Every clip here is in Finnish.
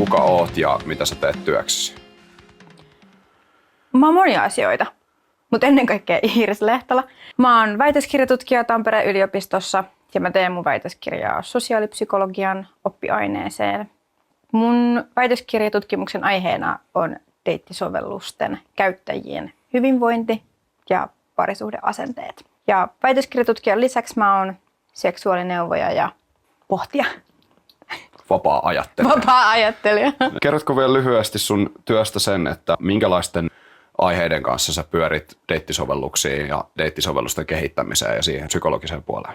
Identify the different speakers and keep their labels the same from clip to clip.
Speaker 1: kuka oot ja mitä sä teet työksesi?
Speaker 2: Mä oon monia asioita, mutta ennen kaikkea Iiris Lehtola. Mä oon väitöskirjatutkija Tampereen yliopistossa ja mä teen mun väitöskirjaa sosiaalipsykologian oppiaineeseen. Mun väitöskirjatutkimuksen aiheena on deittisovellusten käyttäjien hyvinvointi ja parisuhdeasenteet. Ja väitöskirjatutkijan lisäksi mä oon seksuaalineuvoja ja pohtija.
Speaker 1: Vapaa-ajattelija.
Speaker 2: Vapaa-ajattelija.
Speaker 1: Kerrotko vielä lyhyesti sun työstä sen, että minkälaisten aiheiden kanssa sä pyörit deittisovelluksiin ja deittisovellusten kehittämiseen ja siihen psykologiseen puoleen?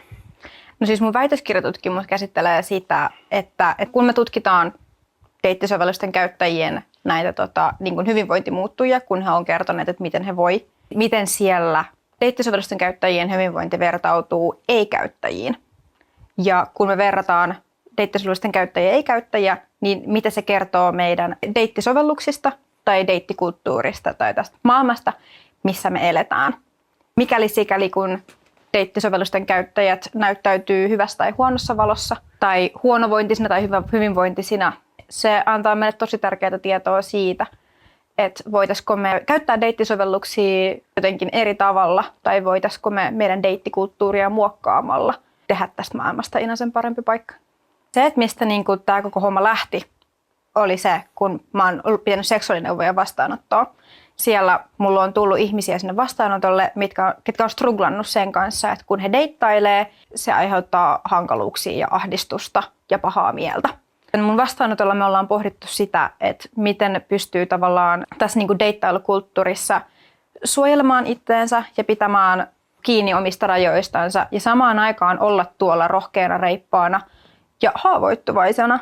Speaker 2: No siis mun väitöskirjatutkimus käsittelee sitä, että kun me tutkitaan deittisovellusten käyttäjien näitä niin kuin hyvinvointimuuttujia, kun he on kertoneet, että miten he voi, miten siellä deittisovellusten käyttäjien hyvinvointi vertautuu ei-käyttäjiin. Ja kun me verrataan deittisovellusten käyttäjiä ja ei-käyttäjiä, niin mitä se kertoo meidän deittisovelluksista tai deittikulttuurista tai tästä maailmasta, missä me eletään. Mikäli sikäli kun deittisovellusten käyttäjät näyttäytyy hyvässä tai huonossa valossa tai huonovointisina tai hyvinvointisina, se antaa meille tosi tärkeää tietoa siitä, että voitaisiko me käyttää deittisovelluksia jotenkin eri tavalla tai voitaisiko me meidän deittikulttuuria muokkaamalla tehdä tästä maailmasta sen parempi paikka. Se, että mistä tämä koko homma lähti, oli se, kun mä oon pitänyt seksuaalineuvoja vastaanottoa. Siellä mulla on tullut ihmisiä sinne vastaanotolle, ketkä on struglannut sen kanssa, että kun he deittailee, se aiheuttaa hankaluuksia ja ahdistusta ja pahaa mieltä. Mun vastaanotolla me ollaan pohdittu sitä, että miten pystyy tavallaan tässä deittailukulttuurissa suojelemaan itteensä ja pitämään kiinni omista rajoistansa ja samaan aikaan olla tuolla rohkeana, reippaana ja haavoittuvaisena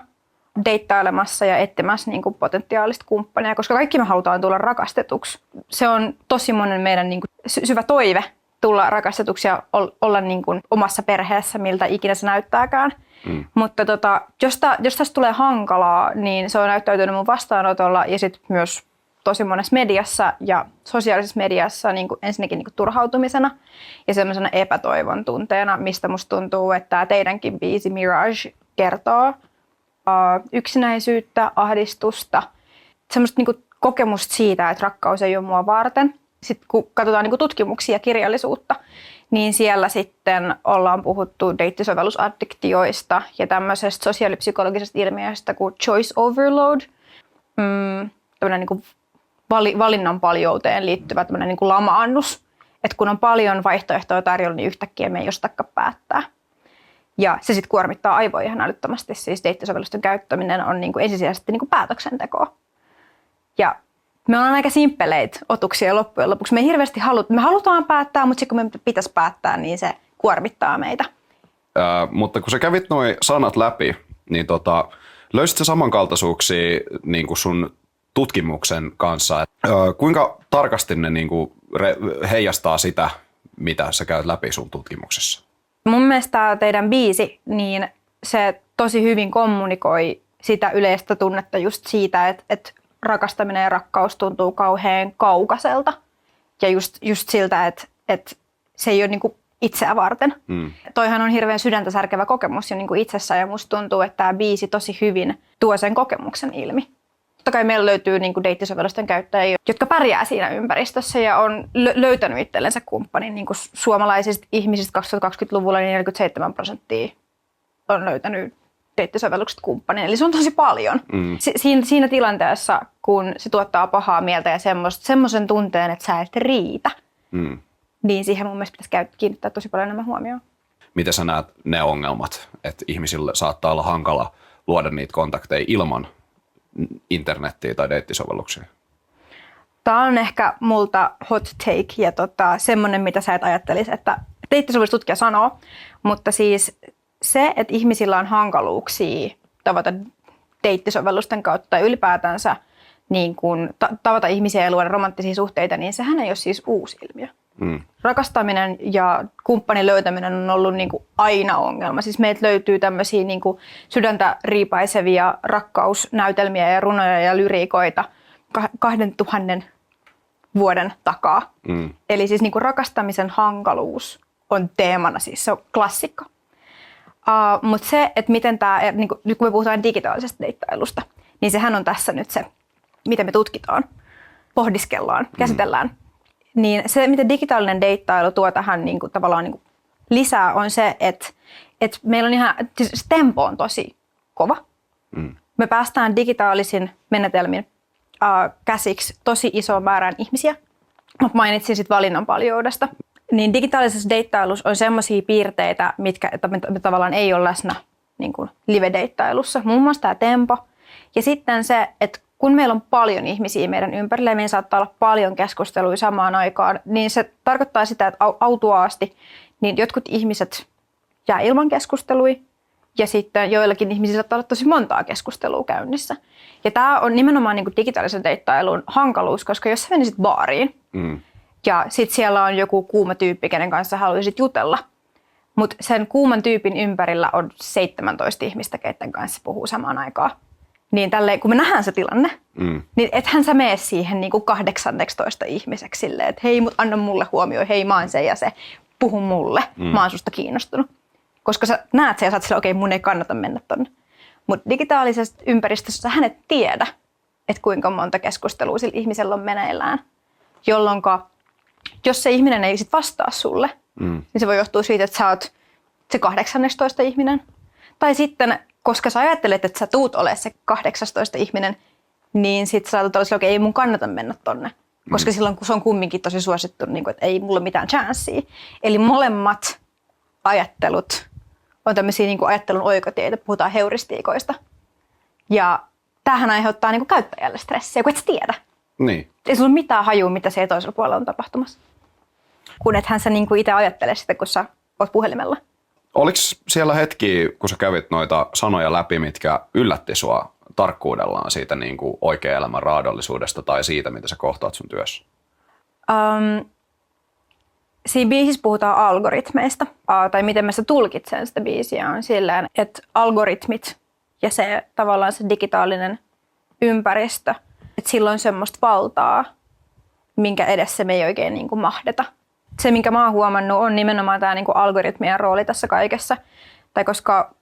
Speaker 2: deittailemassa ja etsimässä potentiaalista kumppania, koska kaikki me halutaan tulla rakastetuksi. Se on tosi monen meidän syvä toive tulla rakastetuksi ja olla omassa perheessä, miltä ikinä se näyttääkään. Mutta jos tästä tulee hankalaa, niin se on näyttäytynyt mun vastaanotolla ja sitten myös tosi monessa mediassa ja sosiaalisessa mediassa ensinnäkin turhautumisena ja semmoisena epätoivon tunteena, mistä musta tuntuu, että tämä teidänkin biisi Mirage kertoo yksinäisyyttä, ahdistusta, semmoista kokemusta siitä, että rakkaus ei ole mua varten. Sitten kun katsotaan tutkimuksia ja kirjallisuutta, niin siellä sitten ollaan puhuttu deittisovellusaddiktioista ja tämmöisestä sosiaalipsykologisesta ilmiöstä kuin choice overload, tämmöinen valinnan paljouteen liittyvä tämmöinen lamaannus, että kun on paljon vaihtoehtoja tarjolla, niin yhtäkkiä me ei osakaan päättää. Ja se sitten kuormittaa aivoja ihan älyttömästi, siis deittisovellusten käyttäminen on ensisijaisesti päätöksentekoa. Ja me ollaan aika simppeleitä otuksia loppujen lopuksi. Me ei hirveästi me halutaan päättää, mutta sitten kun me pitäisi päättää, niin se kuormittaa meitä.
Speaker 1: Mutta kun sä kävit nuo sanat läpi, niin löysit sä samankaltaisuuksia sun tutkimuksen kanssa? Kuinka tarkasti ne heijastaa sitä, mitä sä käyt läpi sun tutkimuksessa?
Speaker 2: Mun mielestä teidän biisi, niin se tosi hyvin kommunikoi sitä yleistä tunnetta just siitä, että rakastaminen ja rakkaus tuntuu kauhean kaukaiselta ja just siltä, että se ei ole itseä varten. Toihan on hirveän sydäntä särkevä kokemus jo itsessään ja musta tuntuu, että tämä biisi tosi hyvin tuo sen kokemuksen ilmi. Totta kai meillä löytyy deittisovellusten käyttäjiä, jotka pärjää siinä ympäristössä ja on löytänyt itsellensä kumppanin. Suomalaisista ihmisistä 2020-luvulla niin 47% on löytänyt deittisovellukset kumppanin. Eli se on tosi paljon. Siinä tilanteessa, kun se tuottaa pahaa mieltä ja semmoisen tunteen, että sä et riitä, niin siihen mun mielestä pitäisi kiinnittää tosi paljon enemmän huomioon.
Speaker 1: Miten sä näet ne ongelmat, että ihmisille saattaa olla hankala luoda niitä kontakteja ilman internettiä tai deittisovelluksia?
Speaker 2: Tämä on ehkä multa hot take ja semmoinen, mitä sä et ajattelisi, että deittisovellustutkija sanoo, mutta siis se, että ihmisillä on hankaluuksia tavata deittisovellusten kautta tai ylipäätänsä tavata ihmisiä ja luoda romanttisia suhteita, niin sehän ei ole siis uusi ilmiö. Rakastaminen ja kumppanin löytäminen on ollut aina ongelma. Siis meiltä löytyy tämmöisiä sydäntä riipaisevia rakkausnäytelmiä ja runoja ja lyriikoita 2000 vuoden takaa. Eli siis rakastamisen hankaluus on teemana, siis se on klassikko. Mutta se, että miten tämä, nyt kun me puhutaan digitaalisesta deittailusta, niin sehän on tässä nyt se, mitä me tutkitaan, pohdiskellaan, käsitellään. Niin se, mitä digitaalinen deittailu tuo tähän niin kuin, tavallaan niin kuin lisää, on se, että meillä on ihan, se tempo on tosi kova. Me päästään digitaalisin menetelmin käsiksi tosi isoon määrään ihmisiä. Mä mainitsin sitten valinnanpaljoudesta. Niin digitaalisessa deittailussa on sellaisia piirteitä, mitkä me tavallaan ei ole läsnä niin kuin live-deittailussa. Muun muassa tämä tempo. Ja sitten se, että kun meillä on paljon ihmisiä meidän ympärillä ja meillä saattaa olla paljon keskusteluja samaan aikaan, niin se tarkoittaa sitä, että autuaasti niin jotkut ihmiset jää ilman keskustelui ja sitten joillakin ihmisillä saattaa olla tosi montaa keskustelua käynnissä. Ja tämä on nimenomaan niin kuin digitaalisen deittailun hankaluus, koska jos sä menisit baariin ja sitten siellä on joku kuuma tyyppi, kenen kanssa haluaisit jutella, mutta sen kuuman tyypin ympärillä on 17 ihmistä, keiden kanssa puhuu samaan aikaan. Niin tälleen, kun me nähdään se tilanne, niin ethän sä mene siihen niin kuin 18 ihmiseksi silleen, että hei, mut anna mulle huomioon, hei, mä oon se ja se, puhu mulle, mä oon susta kiinnostunut. Koska sä näet sen ja sä oot silleen, okei, mun ei kannata mennä tonne. Mutta digitaalisessa ympäristössä sä et tiedä, että kuinka monta keskustelua sillä ihmisellä on meneillään. Jolloin jos se ihminen ei sit vastaa sulle, niin se voi johtua siitä, että sä oot se 18 ihminen. Tai sitten, koska sä ajattelet, että sä tuut olemaan se 18 ihminen, niin sit sä saatat olla, että ei mun kannata mennä tonne. Koska silloin se on kumminkin tosi suosittu, niin että ei mulla ole mitään chanssiä. Eli molemmat ajattelut on tämmöisiä niin ajattelun oikotieitä, puhutaan heuristiikoista. Ja tämähän aiheuttaa niin käyttäjälle stressiä, kun et sä tiedä.
Speaker 3: Niin.
Speaker 2: Ei sulla ole mitään hajua, mitä siellä toisella puolella on tapahtumassa. Kun ethän sä niin itse ajattele sitä, kun sä oot puhelimella.
Speaker 3: Oliko siellä hetki, kun sä kävit noita sanoja läpi, mitkä yllätti sua tarkkuudellaan siitä niin kuin oikean elämän raadollisuudesta tai siitä, mitä sä kohtaat sun työssä?
Speaker 2: Siinä biisissä puhutaan algoritmeista, tai miten mä sitä tulkitsen sitä biisiä on silleen, että algoritmit ja se tavallaan se digitaalinen ympäristö, että sillä on semmoista valtaa, minkä edessä me ei oikein niin kuin mahdeta. Se, minkä mä oon huomannut, on nimenomaan tämä niin kuin algoritmien rooli tässä kaikessa. Tai koska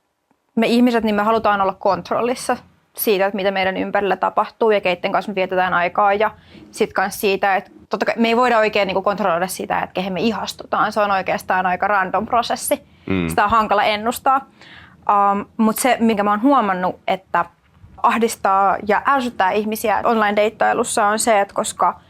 Speaker 2: me ihmiset, niin me halutaan olla kontrollissa siitä, että mitä meidän ympärillä tapahtuu ja keiden kanssa me vietetään aikaa. Ja sitten myös siitä, että totta kai me ei voida oikein niin kuin kontrolloida sitä, että kehen me ihastutaan. Se on oikeastaan aika random prosessi. Sitä on hankala ennustaa. Mutta se, minkä mä oon huomannut, että ahdistaa ja ärsyttää ihmisiä online-deittailussa on se, että koska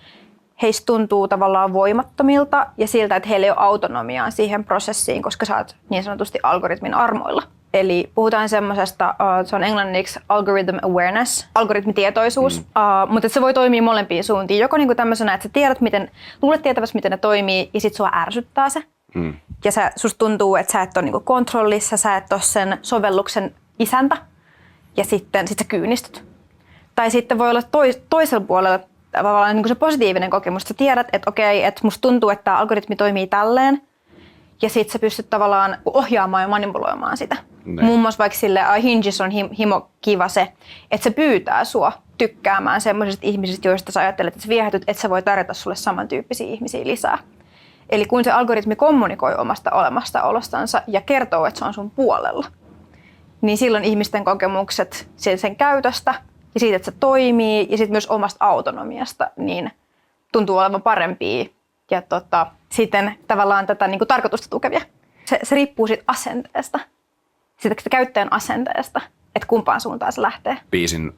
Speaker 2: heistä tuntuu tavallaan voimattomilta ja siltä, että heillä ei ole autonomiaa siihen prosessiin, koska sä oot niin sanotusti algoritmin armoilla. Eli puhutaan semmoisesta, se on englanniksi algorithm awareness, algoritmitietoisuus, mutta se voi toimia molempiin suuntiin. Joko niin kuin tämmöisenä, että sä tiedät, luulet tietävästi, miten ne toimii ja sit sua ärsyttää se. Ja susta tuntuu, että sä et ole niin kuin kontrollissa, sä et ole sen sovelluksen isäntä ja sitten sä kyynistyt. Tai sitten voi olla toisella puolella tavallaan niin kuin se positiivinen kokemus. Sä tiedät, että okei, että musta tuntuu, että tämä algoritmi toimii tälleen. Ja sit sä pystyt tavallaan ohjaamaan ja manipuloimaan sitä.
Speaker 3: Ne.
Speaker 2: Muun muassa vaikka sille Hinges on himo kiva se, että se pyytää sua tykkäämään semmoisista ihmisistä, joista sä ajattelet, että sä viehätyt, että se voi tarjota sulle samantyyppisiä ihmisiä lisää. Eli kun se algoritmi kommunikoi omasta olemassaolostansa ja kertoo, että se on sun puolella, niin silloin ihmisten kokemukset sen käytöstä ja siitä, että se toimii ja sitten myös omasta autonomiasta, niin tuntuu olevan parempia ja sitten tavallaan tätä niin kuin tarkoitusta tukevia. Se riippuu siitä asenteesta, siitä käyttäjän asenteesta, että kumpaan suuntaan se lähtee.
Speaker 3: Biisin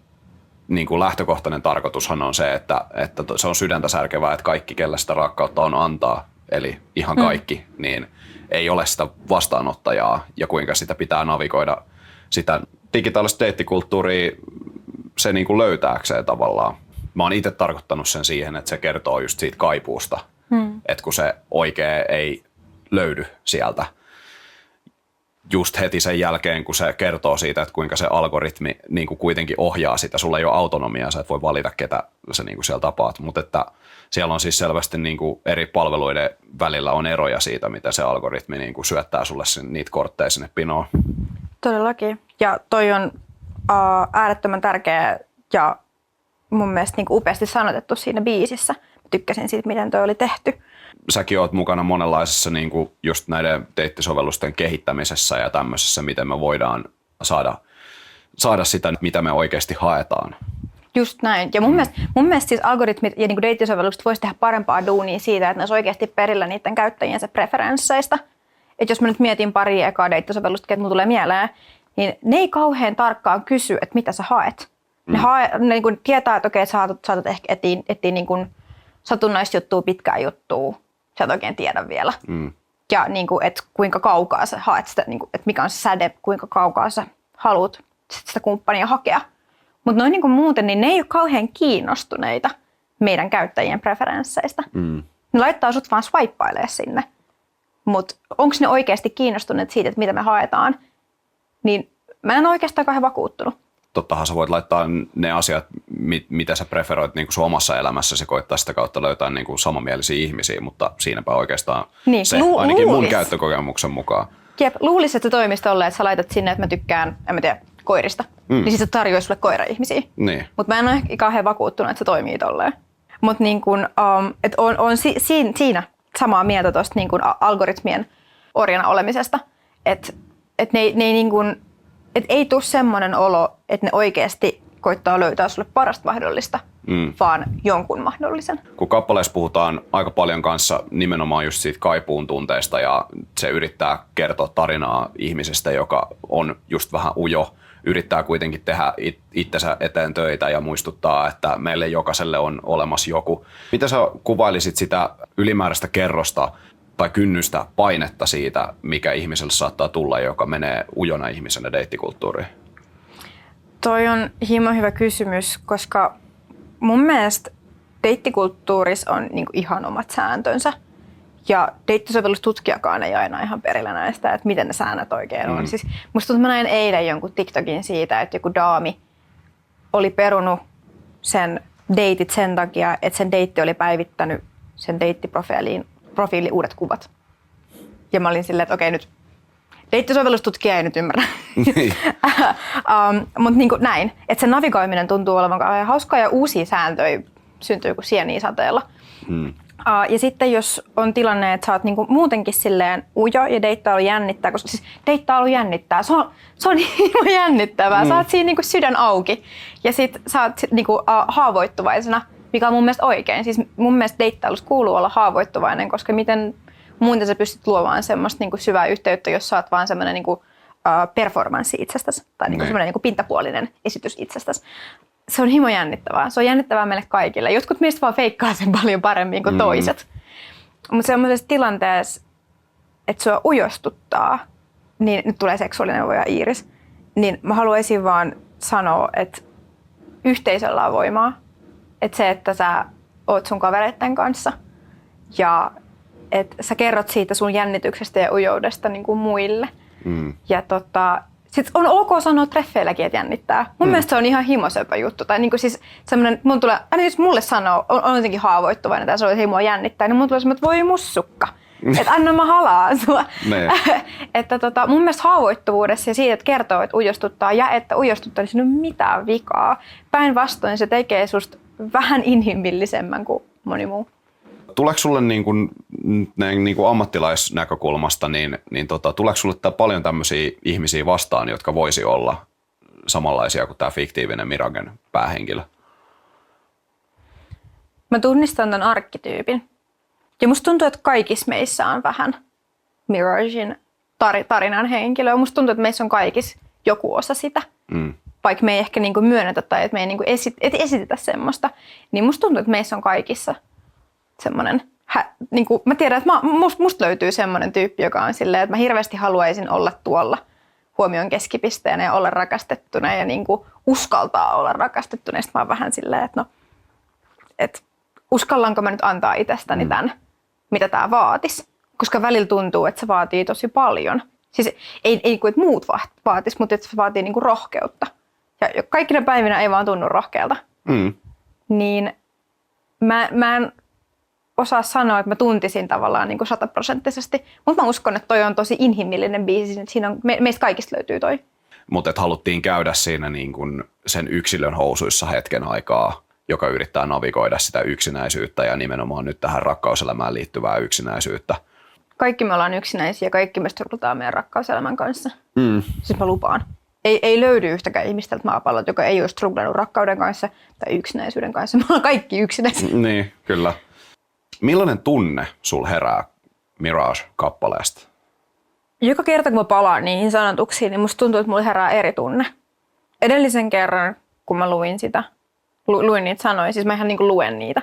Speaker 3: niin kuin lähtökohtainen tarkoitushan on se, että se on sydäntä särkevää, että kaikki, kellä sitä rakkautta on antaa, eli ihan kaikki, niin ei ole sitä vastaanottajaa ja kuinka sitä pitää navigoida sitä digitaalista deittikulttuuria se niin kuin löytääkseen tavallaan. Mä oon itse tarkoittanut sen siihen, että se kertoo just siitä kaipuusta, että kun se oikea ei löydy sieltä just heti sen jälkeen, kun se kertoo siitä, että kuinka se algoritmi niin kuin kuitenkin ohjaa sitä. Sulla ei ole autonomiaa, sä et voi valita, ketä sä niin kuin siellä tapaat, mutta että siellä on siis selvästi niin kuin eri palveluiden välillä on eroja siitä, mitä se algoritmi niin kuin syöttää sulle niitä kortteja sinne pinoon.
Speaker 2: Todellakin. Ja toi on äärettömän tärkeä ja mun mielestä niin kuin upeasti sanotettu siinä biisissä. Tykkäsin siitä, miten toi oli tehty.
Speaker 3: Säkin oot mukana monenlaisessa niin kuin just näiden deittisovellusten kehittämisessä ja tämmöisessä, miten me voidaan saada saada sitä, mitä me oikeasti haetaan.
Speaker 2: Just näin. Ja mun mielestä siis algoritmit ja niin deittisovellukset voisi tehdä parempaa duunia siitä, että ne olisi oikeasti perillä niiden käyttäjiensä preferensseistä. Että jos mä nyt mietin pari ekaa deittisovellusta, että mulla tulee mieleen, niin ne ei kauhean tarkkaan kysy, että mitä sä haet. Ne niin kuin tietää, että okei, saatat ehkä etsiä niin kuin satunnaista juttua, pitkää juttua. Sä et oikein tiedä vielä. Ja niin kuin, että kuinka kaukaa sä haet sitä, niin kuin, että mikä on se säde, kuinka kaukaa sä haluat sitä kumppania hakea. Mutta noin niin kuin muuten, niin ne ei ole kauhean kiinnostuneita meidän käyttäjien preferensseistä. Ne laittaa sut vaan swippailemaan sinne. Mutta onko ne oikeasti kiinnostuneet siitä, että mitä me haetaan, niin mä en oikeastaan kauhean vakuuttunut.
Speaker 3: Tottahan sä voit laittaa ne asiat, mitä sä preferoit niin kuin sun omassa elämässäsi, koittaa sitä kautta löytää niin kuin samanmielisiä ihmisiä, mutta siinäpä oikeastaan
Speaker 2: niin,
Speaker 3: se, ainakin mun käyttökokemuksen mukaan.
Speaker 2: Jep, luulisin, että se toimisi tolleen, että sä laitat sinne, että mä tykkään, en mä tiedä, koirista. Niin sit se tarjoaisi sulle koira-ihmisiä.
Speaker 3: Niin.
Speaker 2: Mutta mä en ole ehkä kauhean vakuuttunut, että se toimii tolleen. Mutta niin kun, on siinä samaa mieltä tuosta niin kun algoritmien orjana olemisesta, että ne ei, niin kun, et ei tule semmoinen olo, että ne oikeasti koittaa löytää sulle parasta mahdollista, vaan jonkun mahdollisen.
Speaker 3: Kun kappaleessa puhutaan aika paljon kanssa nimenomaan just siitä kaipuun tunteesta ja se yrittää kertoa tarinaa ihmisestä, joka on just vähän ujo, yrittää kuitenkin tehdä itsensä eteen töitä ja muistuttaa, että meille jokaiselle on olemassa joku. Miten sä kuvailisit sitä ylimääräistä kerrosta tai kynnystä, painetta siitä, mikä ihmiselle saattaa tulla, joka menee ujona ihmisenä deittikulttuuriin?
Speaker 2: Toi on hieman hyvä kysymys, koska mun mielestä deittikulttuurissa on niinku ihan omat sääntönsä. Ja deittisovellustutkijakaan ei aina ihan perillä näistä, että miten ne säännöt oikein on. Siis musta tuntuu, että mä näin eilen jonkun TikTokin siitä, että joku daami oli perunut sen deitit sen takia, että sen deitti oli päivittänyt sen deittiprofiiliin uudet kuvat. Ja mä olin silleen, että okei nyt deittisovellustutkija ei nyt ymmärrä. Mutta niin kuin näin, että se navigoiminen tuntuu olevan hauskaa ja uusia sääntöjä syntyy kuin sieniä sateella. Ja sitten jos on tilanne, että sä oot niinku muutenkin silleen ujo ja deittailu jännittää, koska siis deittailu jännittää, se on ihan jännittävää. Sä oot siinä niinku sydän auki ja sit sä oot niinku haavoittuvaisena, mikä on mun mielestä oikein. Siis mun mielestä deittailussa kuuluu olla haavoittuvainen, koska miten muuten sä pystyt luomaan semmoista niinku syvää yhteyttä, jos sä oot vaan semmoinen niinku performanssi itsestäsi tai niinku semmoinen niinku pintapuolinen esitys itsestäsi. Se on himo jännittävää. Se on jännittävää meille kaikille. Jotkut meistä vaan feikkaa sen paljon paremmin kuin toiset. Mutta semmoisessa tilanteessa, että sua ujostuttaa, niin nyt tulee seksuaalineuvoja Iiris, niin mä haluaisin vaan sanoa, että yhteisöllä on voimaa. Että se, että sä oot sun kavereitten kanssa ja että sä kerrot siitä sun jännityksestä ja ujoudesta niin kuin muille. Ja sitten on ok sanoa treffeilläkin, että jännittää. Mun mielestä se on ihan himosöpä juttu. Tai niinku siis semmoinen, aina jos mulle sanoo, on jotenkin haavoittuvainen tai se on himoa jännittää, niin mun tulee semmoinen, että voi mussukka. Että anna mä halaan sua. Että mun mielestä haavoittuvuudessa ja siitä, että kertoo, että ujostuttaa ja että ujostuttaa, niin siinä ei ole mitään vikaa. Päinvastoin se tekee susta vähän inhimillisemmän kuin moni muu.
Speaker 3: Tuleeko sulle niin kuin ammattilaisnäkökulmasta, tuleeko sulle paljon tämmöisiä ihmisiä vastaan, jotka voisi olla samanlaisia kuin tämä fiktiivinen Miragen päähenkilö?
Speaker 2: Mä tunnistan tämän arkkityypin. Ja musta tuntuu, että kaikissa meissä on vähän Miragen tarinan henkilöä. Musta tuntuu, että meissä on kaikissa joku osa sitä. Vaikka me ei ehkä niinku myönnetä tai että me ei niinku esitetä semmoista, niin musta tuntuu, että meissä on kaikissa semmoinen, niinku, mä tiedän, että musta löytyy semmoinen tyyppi, joka on silleen, että mä hirveästi haluaisin olla tuolla huomion keskipisteenä ja olla rakastettuna ja niinku uskaltaa olla rakastettuna. Ja sitten mä oon vähän silleen, että no, että uskallanko mä nyt antaa itsestäni tämän, mitä tää vaatisi. Koska välillä tuntuu, että se vaatii tosi paljon. Siis ei kuin, että muut vaatis, mutta että se vaatii niinku rohkeutta. Ja kaikkina päivinä ei vaan tunnu rohkealta. Niin mä en osaa sanoa, että mä tuntisin tavallaan niin kuin 100%, mutta mä uskon, että toi on tosi inhimillinen biisi. Siinä on, meistä kaikista löytyy toi.
Speaker 3: Mutta haluttiin käydä siinä niin kuin sen yksilön housuissa hetken aikaa, joka yrittää navigoida sitä yksinäisyyttä ja nimenomaan nyt tähän rakkauselämään liittyvää yksinäisyyttä.
Speaker 2: Kaikki me ollaan yksinäisiä, kaikki me struggletaan meidän rakkauselämän kanssa. Siis mä lupaan. Ei löydy yhtäkään ihmistä tältä maapallolta, joka ei olisi strugglannut rakkauden kanssa tai yksinäisyyden kanssa. Me ollaan kaikki yksinäisiä.
Speaker 3: Niin, kyllä. Millainen tunne sul herää Mirage-kappaleesta?
Speaker 2: Joka kerta, kun mä palaan niihin sanotuksiin, niin musta tuntuu, että mulla herää eri tunne. Edellisen kerran, kun mä luin luin niitä sanoja, siis mä ihan niin kuin luen niitä,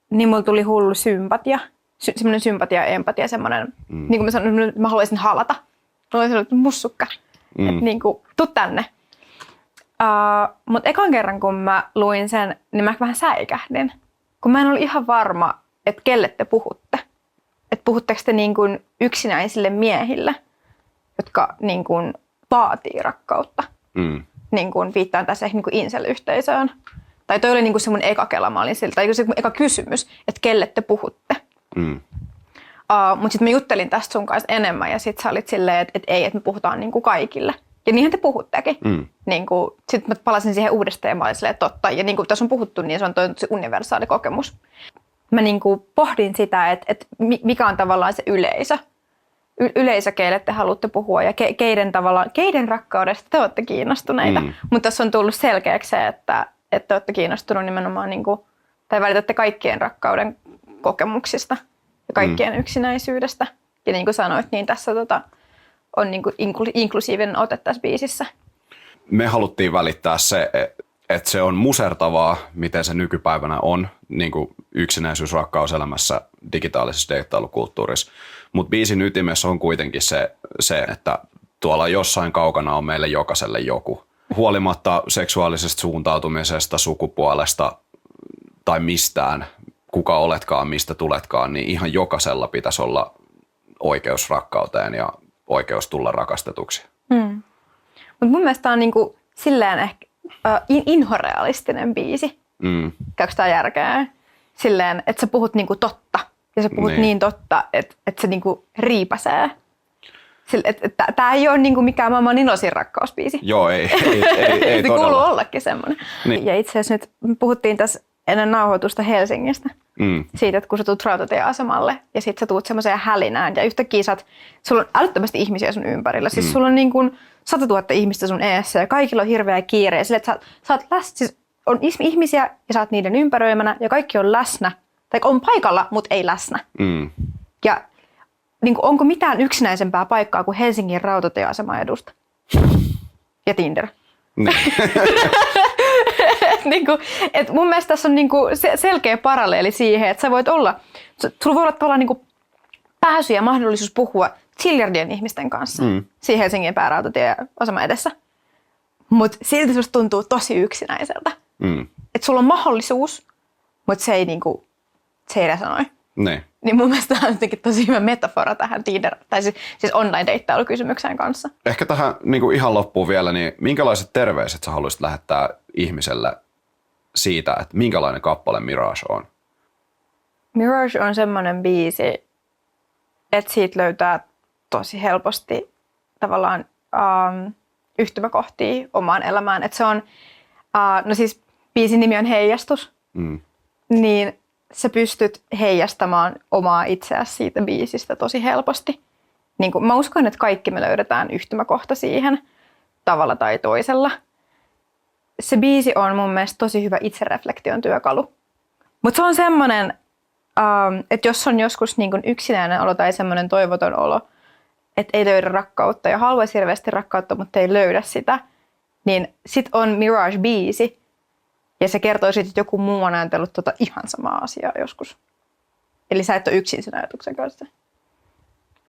Speaker 2: niin mulla tuli hullu sympatia. Semmoinen sympatia ja empatia, semmoinen, niin kuin mä sanoin, mä haluaisin halata. Mä haluaisin olla mussukka, että niin kuin, tuu tänne. Mutta ekan kerran, kun mä luin sen, niin mä vähän säikähdin. Kun mä en ollut ihan varma, että kelle te puhutte. Että puhutteko te niin kuin yksinäisille miehille, jotka niin kuin vaatii rakkautta. Niin kuin viittaan tässä ehkä niin kuin incel-yhteisöön. Tai toi oli niin kuin se mun eka kela, mä olin siltä, tai se mun eka kysymys, että kelle te puhutte. Mutta sitten mä juttelin tästä sun kanssa enemmän ja sit sä olit silleen, että ei, että me puhutaan niin kuin kaikille. Ja niinhän te puhuttekin. Niin sitten mä palasin siihen uudestaan ja mä olin silleen, että totta. Ja niin kuin tässä on puhuttu, niin se on se universaali kokemus. Mä niin kuin pohdin sitä, että mikä on tavallaan se yleisö, keille te haluatte puhua ja keiden rakkaudesta te olette kiinnostuneita. Mutta tässä on tullut selkeäksi se, että te olette kiinnostunut nimenomaan, niin kuin, tai välitätte kaikkien rakkauden kokemuksista ja kaikkien yksinäisyydestä. Ja niin kuin sanoit, niin tässä on niin kuin inklusiivinen ote tässä biisissä.
Speaker 3: Me haluttiin välittää se, että se on musertavaa, miten se nykypäivänä on, niin kuin yksinäisyys rakkauselämässä, digitaalisessa deittailukulttuurissa. Mutta biisin ytimessä on kuitenkin se, että tuolla jossain kaukana on meille jokaiselle joku. Huolimatta seksuaalisesta suuntautumisesta, sukupuolesta tai mistään, kuka oletkaan, mistä tuletkaan, niin ihan jokaisella pitäisi olla oikeus rakkauteen ja oikeus tulla rakastetuksi.
Speaker 2: Mutta mun mielestä tämä on niinku silleen ehkä inhorealistinen biisi. Käykö tää järkeä? Silleen, että sä puhut niinku totta. Ja sä puhut niin totta, että se niinku riipäsee. Tää ei ole niinku mikään maailman iloisin rakkausbiisi.
Speaker 3: Joo, ei
Speaker 2: se kuuluu ollakin semmoinen. Niin. Ja itse asiassa nyt puhuttiin tässä ennen nauhoitusta Helsingistä. Siitä, että kun sä tulet rautatieasemalle ja sit sä tuut semmoiseen hälinään ja yhtäkkiä sulla on älyttömästi ihmisiä sun ympärillä. Siis sulla on niin kuin 100 000 ihmistä sun eessä ja kaikilla on hirveä kiire. Ja sille, että siis on ihmisiä ja sä oot niiden ympäröimänä ja kaikki on läsnä. Tai on paikalla, mutta ei läsnä. Ja niin kuin, onko mitään yksinäisempää paikkaa kuin Helsingin rautatieasema edusta? Ja Tinder. Et mun mielestä tässä on niinku selkeä paralleeli siihen, että sä voit olla, sulla voi olla niinku pääsy ja mahdollisuus puhua ziljardien ihmisten kanssa siinä Helsingin päärautatieaseman edessä. Mutta silti susta tuntuu tosi yksinäiseltä. Että sulla on mahdollisuus, mutta se ei resonoi. Niin mun mielestä tämä on jotenkin tosi hyvä metafora tähän Tinder, tai siis online-deittailukysymykseen kanssa.
Speaker 3: Ehkä tähän niin ihan loppuun vielä, niin minkälaiset terveiset sä haluaisit lähettää ihmiselle siitä, että minkälainen kappale Mirage on?
Speaker 2: Mirage on semmoinen biisi, että siitä löytää tosi helposti tavallaan yhtymäkohtia omaan elämään. Että se on, no siis biisin nimi on Heijastus, niin sä pystyt heijastamaan omaa itseäsi siitä biisistä tosi helposti. Niin kun, mä uskon, että kaikki me löydetään yhtymäkohta siihen tavalla tai toisella. Se biisi on mun mielestä tosi hyvä itsereflektion työkalu. Mutta se on semmoinen, että jos on joskus niin kun yksinäinen olo tai semmoinen toivoton olo, että ei löydä rakkautta ja haluaisi hirveästi rakkautta, mutta ei löydä sitä, niin sit on Mirage-biisi. Ja se kertoo siitä, että joku muu on ajatellut ihan samaa asiaa joskus. Eli sä et ole yksin sen ajatuksen kanssa.